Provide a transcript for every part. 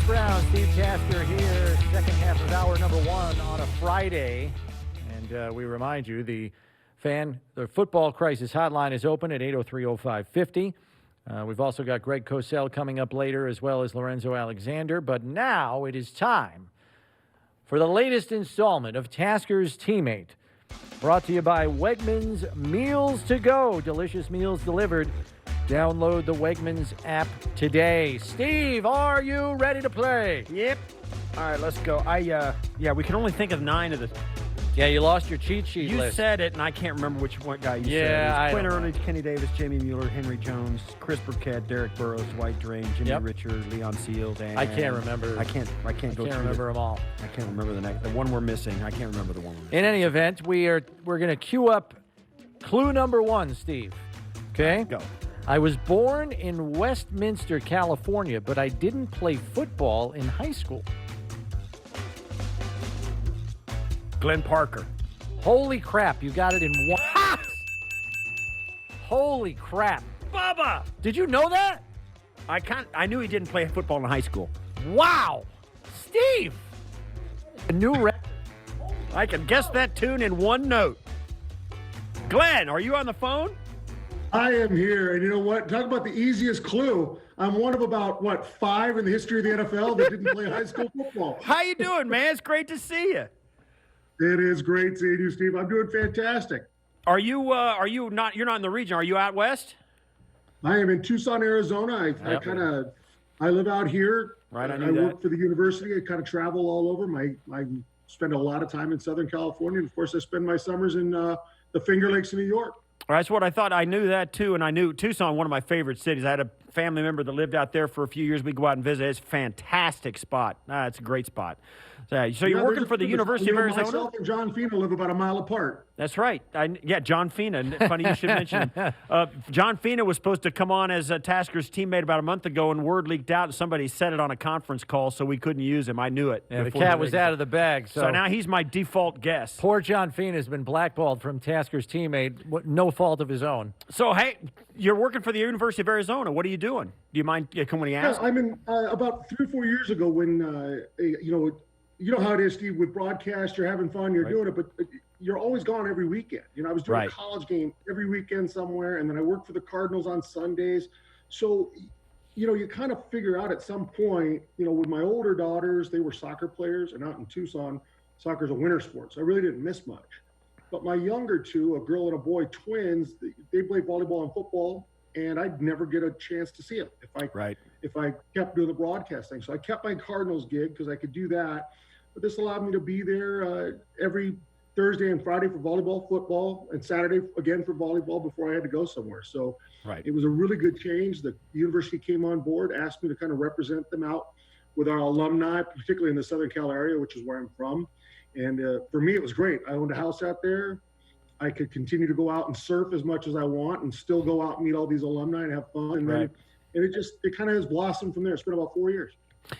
Brown, Steve Tasker here, second half of hour number one on a Friday. And we remind you, the football crisis hotline is open at 803-0550. We've also got Greg Cosell coming up later, as well as Lorenzo Alexander. But now it is time for the latest installment of Tasker's Teammate, brought to you by Wegmans Meals to Go. Delicious meals delivered. Download the Wegmans app today. Steve, are you ready to play? Yep. All right, let's go. We can only think of 9 of the. Yeah, you lost your cheat sheet You list. said it, and I can't remember which one guy you said. Yeah, Quinn Early, Kenny Davis, Jamie Mueller, Henry Jones, Chris Burkett, Derek Burrows, Dwight Drain, Jimmy Richard, Leon Seals, and I can't remember. I can't remember them all. I can't remember the one we're missing. I can't remember the one we're missing. In any event, we're going to queue up clue number 1, Steve. Okay? Go. I was born in Westminster, California, but I didn't play football in high school. Glenn Parker. Holy crap, you got it in one. Ha! Holy crap. Bubba! Did you know that? I knew he didn't play football in high school. Wow. Steve! A new record. I can guess that tune in one note. Glenn, are you on the phone? I am here, and you know what? Talk about the easiest clue. I'm one of about, 5 in the history of the NFL that didn't play high school football. How you doing, man? It's great to see you. It is great seeing you, Steve. I'm doing fantastic. Are you not? You're not in the region. Are you out west? I am in Tucson, Arizona. I live out here. Right, I I work for the university. I kind of travel all over. I spend a lot of time in Southern California, and of course, I spend my summers in the Finger Lakes in New York. That's what I thought. I knew that, too, and I knew Tucson, one of my favorite cities. I had a family member that lived out there for a few years. We go out and visit. It's a fantastic spot. It's a great spot. So you're working for the University of Arizona? Myself and John Fina live about a mile apart. That's right. John Fina. Funny you should mention him. John Fina was supposed to come on as a Tasker's teammate about a month ago, and word leaked out, and somebody said it on a conference call, so we couldn't use him. I knew it. Yeah, the cat was out of the bag. So now he's my default guest. Poor John Fina has been blackballed from Tasker's teammate, no fault of his own. So, hey, you're working for the University of Arizona. What are you doing? Do you mind coming and ask? Yeah, I'm in about 3 or 4 years ago when, you know how it is, Steve, with broadcast, you're having fun, you're doing it, but you're always gone every weekend. I was doing a college game every weekend somewhere, and then I worked for the Cardinals on Sundays. So, you kind of figure out at some point, with my older daughters, they were soccer players, and out in Tucson, soccer's a winter sport, so I really didn't miss much. But my younger two, a girl and a boy, twins, they play volleyball and football, and I'd never get a chance to see them if I kept doing the broadcasting. So I kept my Cardinals gig because I could do that. But this allowed me to be there every Thursday and Friday for volleyball, football, and Saturday again for volleyball before I had to go somewhere. So it was a really good change. The university came on board, asked me to kind of represent them out with our alumni, particularly in the Southern Cal area, which is where I'm from. And for me, it was great. I owned a house out there. I could continue to go out and surf as much as I want and still go out and meet all these alumni and have fun. And then, it kind of has blossomed from there. It's been about 4 years.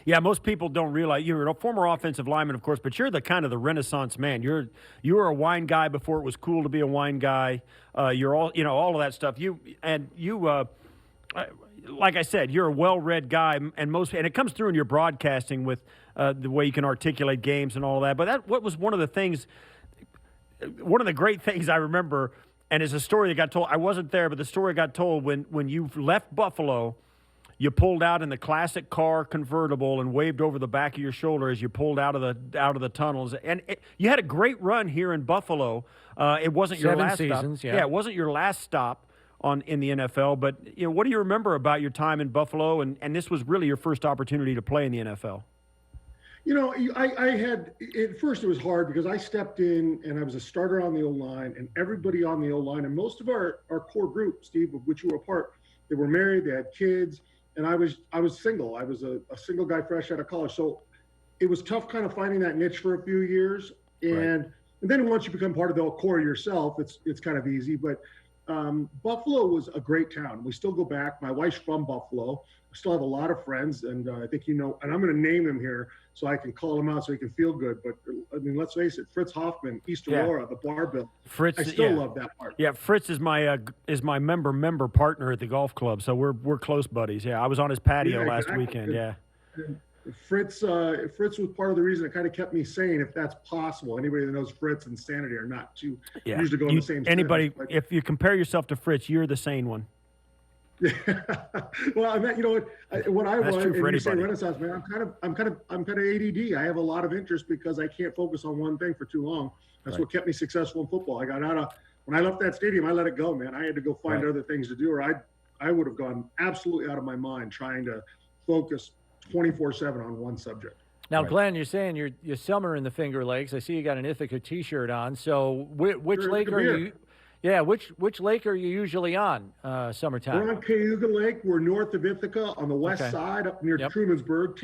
Yeah, most people don't realize you're a former offensive lineman, of course, but you're the kind of the Renaissance man. You were a wine guy before it was cool to be a wine guy. You're all of that stuff. Like I said, you're a well-read guy, and it comes through in your broadcasting with the way you can articulate games and all of that. But what was one of the great things I remember, and it's a story that got told. I wasn't there, but the story got told when you left Buffalo. You pulled out in the classic car convertible and waved over the back of your shoulder as you pulled out of the tunnels. And you had a great run here in Buffalo. It wasn't your last seasons, stop. Yeah, it wasn't your last stop in the NFL. But what do you remember about your time in Buffalo? And this was really your first opportunity to play in the NFL. I had at first it was hard because I stepped in and I was a starter on the O-line, and everybody on the O-line and most of our core group, Steve, of which you were a part, they were married, they had kids. And I was single. I was a single guy fresh out of college. So it was tough kind of finding that niche for a few years. And then once you become part of the core yourself, it's kind of easy. But Buffalo was a great town. We still go back. My wife's from Buffalo. I still have a lot of friends. And I think and I'm going to name them here so I can call them out so he can feel good. But, I mean, let's face it, Fritz Hoffman, East Aurora, the Bar Bill. Fritz, I still love that part. Yeah, Fritz is my member partner at the golf club, so we're close buddies. Yeah, I was on his patio last weekend. Yeah. Fritz was part of the reason that kind of kept me sane, if that's possible. Anybody that knows Fritz and sanity are not too usually go in the same. Anybody, if you compare yourself to Fritz, you're the sane one. Well, I mean, you know what I That's was, true for and you say anybody. Renaissance man. I'm kind of ADD. I have a lot of interest because I can't focus on one thing for too long. That's what kept me successful in football. I got out of when I left that stadium. I let it go, man. I had to go find other things to do, or I would have gone absolutely out of my mind trying to focus 24/7 on one subject. Now, Glenn, you're saying you're summer in the Finger Lakes. I see you got an Ithaca T-shirt on. So which lake are you? Yeah, which lake are you usually on summertime? We're on Cayuga Lake. We're north of Ithaca on the west side, up near Trumansburg,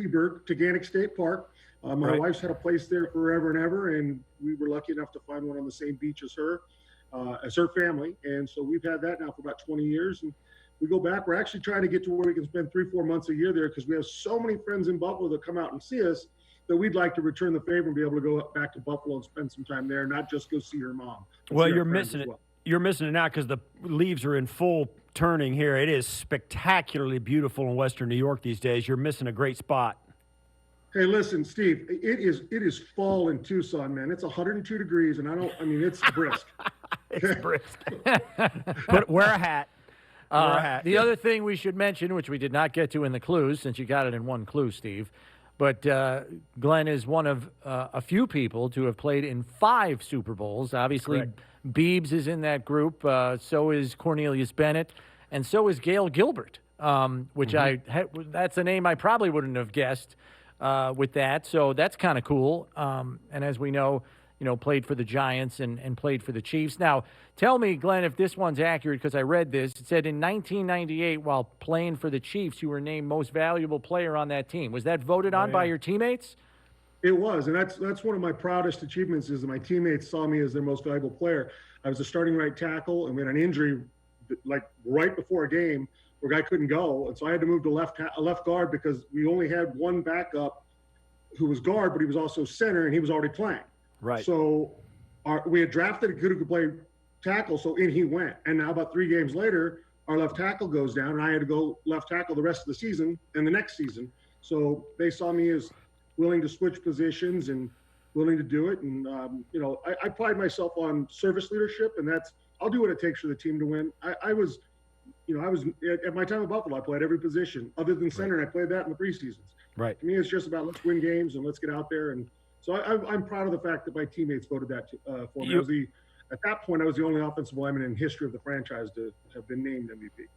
Teganic State Park. My wife's had a place there forever and ever, and we were lucky enough to find one on the same beach as her family. And so we've had that now for about 20 years. And we go back. We're actually trying to get to where we can spend 3-4 months a year there because we have so many friends in Buffalo that come out and see us that we'd like to return the favor and be able to go back to Buffalo and spend some time there, not just go see her mom. Well, you're missing it. You're missing it now because the leaves are in full turning here. It is spectacularly beautiful in Western New York these days. You're missing a great spot. Hey, listen, Steve, it is fall in Tucson, man. It's 102 degrees, and it's brisk. It's brisk. Wear a hat. The other thing we should mention, which we did not get to in the clues, since you got it in one clue, Steve, but Glenn is one of a few people to have played in 5 Super Bowls. Obviously, Beebs is in that group. So is Cornelius Bennett, and so is Gail Gilbert, which that's a name I probably wouldn't have guessed with that. So that's kind of cool. And as we know, played for the Giants and played for the Chiefs. Now, tell me, Glenn, if this one's accurate, because I read this. It said in 1998, while playing for the Chiefs, you were named most valuable player on that team. Was that voted on by your teammates? It was, and that's one of my proudest achievements is that my teammates saw me as their most valuable player. I was a starting right tackle, and we had an injury like right before a game where a guy couldn't go, and so I had to move to left guard because we only had one backup who was guard, but he was also center, and he was already playing. Right. So we had drafted a kid who could play tackle, so in he went. And now about 3 games later, our left tackle goes down, and I had to go left tackle the rest of the season and the next season. So they saw me as willing to switch positions and willing to do it. And, I pride myself on service leadership, and I'll do what it takes for the team to win. I was at my time at Buffalo, I played every position other than center, and I played that in the preseasons. Right. To me, it's just about let's win games and let's get out there. And so I'm proud of the fact that my teammates voted that for me. At that point, I was the only offensive lineman in history of the franchise to have been named MVP.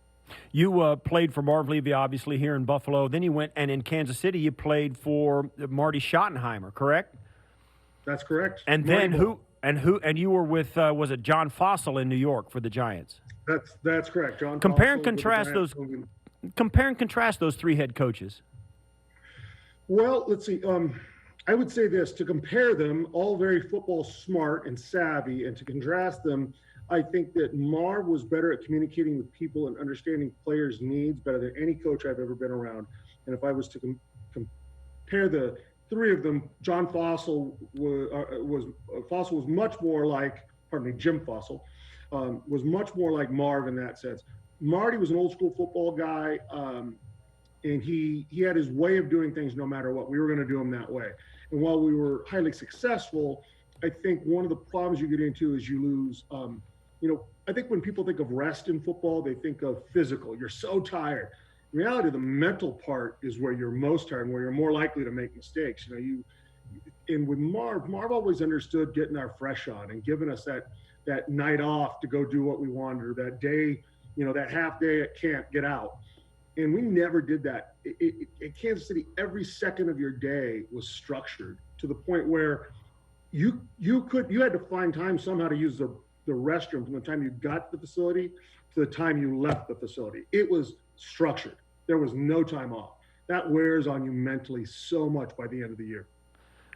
You played for Marv Levy, obviously, here in Buffalo. Then you went, and in Kansas City, you played for Marty Schottenheimer, correct? That's correct. And then and you were with, was it John Fossil in New York for the Giants? That's correct. John. Compare and contrast those 3 head coaches. Well, let's see. I would say this, to compare them, all very football smart and savvy, and to contrast them, I think that Marv was better at communicating with people and understanding players' needs better than any coach I've ever been around. And if I was to compare the 3 of them, John Fossil was much more like, Jim Fossil, was much more like Marv in that sense. Marty was an old school football guy, and he had his way of doing things no matter what. We were going to do them that way. And while we were highly successful, I think one of the problems you get into is you lose. I think when people think of rest in football, they think of physical. You're so tired. In reality, the mental part is where you're most tired and where you're more likely to make mistakes. And with Marv always understood getting our fresh on and giving us that night off to go do what we wanted, or that day, that half day at camp, get out. And we never did that. At Kansas City, every second of your day was structured to the point where you had to find time somehow to use the restroom from the time you got to the facility to the time you left the facility. It was structured. There was no time off. That wears on you mentally so much by the end of the year.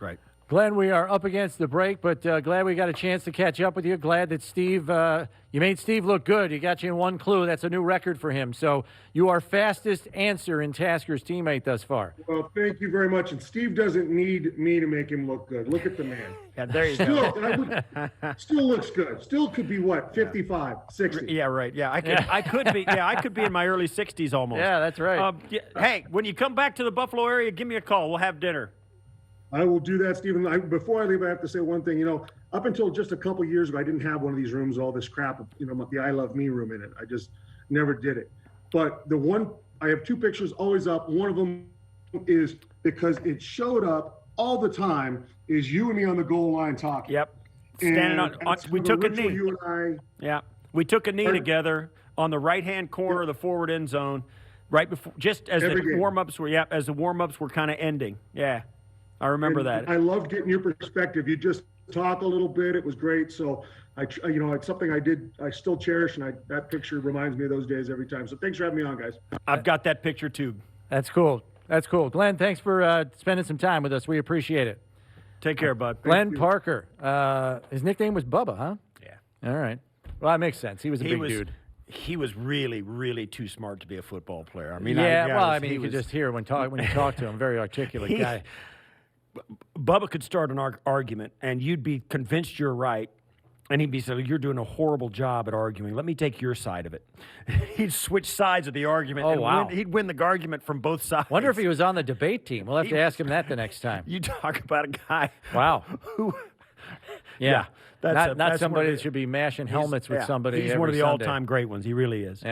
Right. Glenn, we are up against the break, but glad we got a chance to catch up with you. Glad that Steve, you made Steve look good. He got you in one clue. That's a new record for him. So you are fastest answer in Tasker's teammate thus far. Well, thank you very much. And Steve doesn't need me to make him look good. Look at the man. Yeah, there you go. Still looks good. Still could be what, 55, 60. Yeah, right. Yeah, I could be. Yeah, I could be in my early 60s almost. Yeah, that's right. Hey, when you come back to the Buffalo area, give me a call. We'll have dinner. I will do that, Stephen. Before I leave, I have to say one thing. Up until just a couple years ago, I didn't have one of these rooms, all this crap, the I Love Me room in it. I just never did it. But I have two pictures always up. One of them is because it showed up all the time, is you and me on the goal line talking. Yep. Standing on we took a knee. You and I. Yeah. We took a knee together on the right-hand corner of the forward end zone, right before, just as the warm-ups were kind of ending. Yeah. I remember that. I loved getting your perspective. You just talk a little bit. It was great. So it's something I did. I still cherish, and that picture reminds me of those days every time. So thanks for having me on, guys. I've got that picture too. That's cool. That's cool. Glenn, thanks for spending some time with us. We appreciate it. Take care, bud. Glenn Parker. His nickname was Bubba, huh? Yeah. All right. Well, that makes sense. He was a big dude. He was really, really too smart to be a football player. I mean, you could just hear when you talk to him. Very articulate guy. Bubba could start an argument, and you'd be convinced you're right, and he'd be saying, "You're doing a horrible job at arguing. Let me take your side of it." He'd switch sides of the argument. Oh, wow. He'd win the argument from both sides. Wonder if he was on the debate team. We'll have to ask him that the next time. You talk about a guy. Wow. Who? Yeah. That's not somebody that should be mashing helmets with somebody. He's every one of the Sunday. all-time great ones. He really is. Yeah.